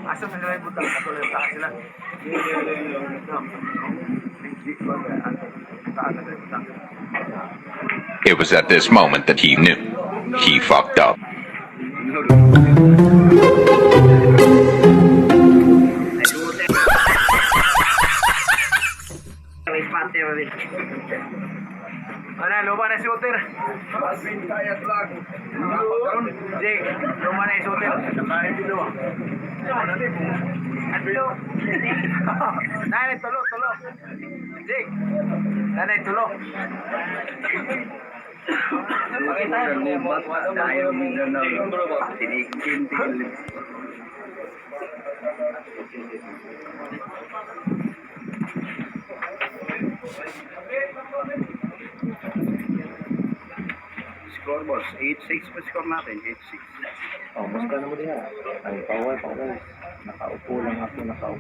Asa sa nilay butang katulad sa sila. It was at this moment that he knew he fucked up. Ano, luma na si Uter. Jake, luma na si Uter. Nanay, tulo. Jake, nanay, tulo. Score boss, 8-6 pa score natin, 8-6. Oh, musta naman diha? Ay, paway. Nakaupo lang ako.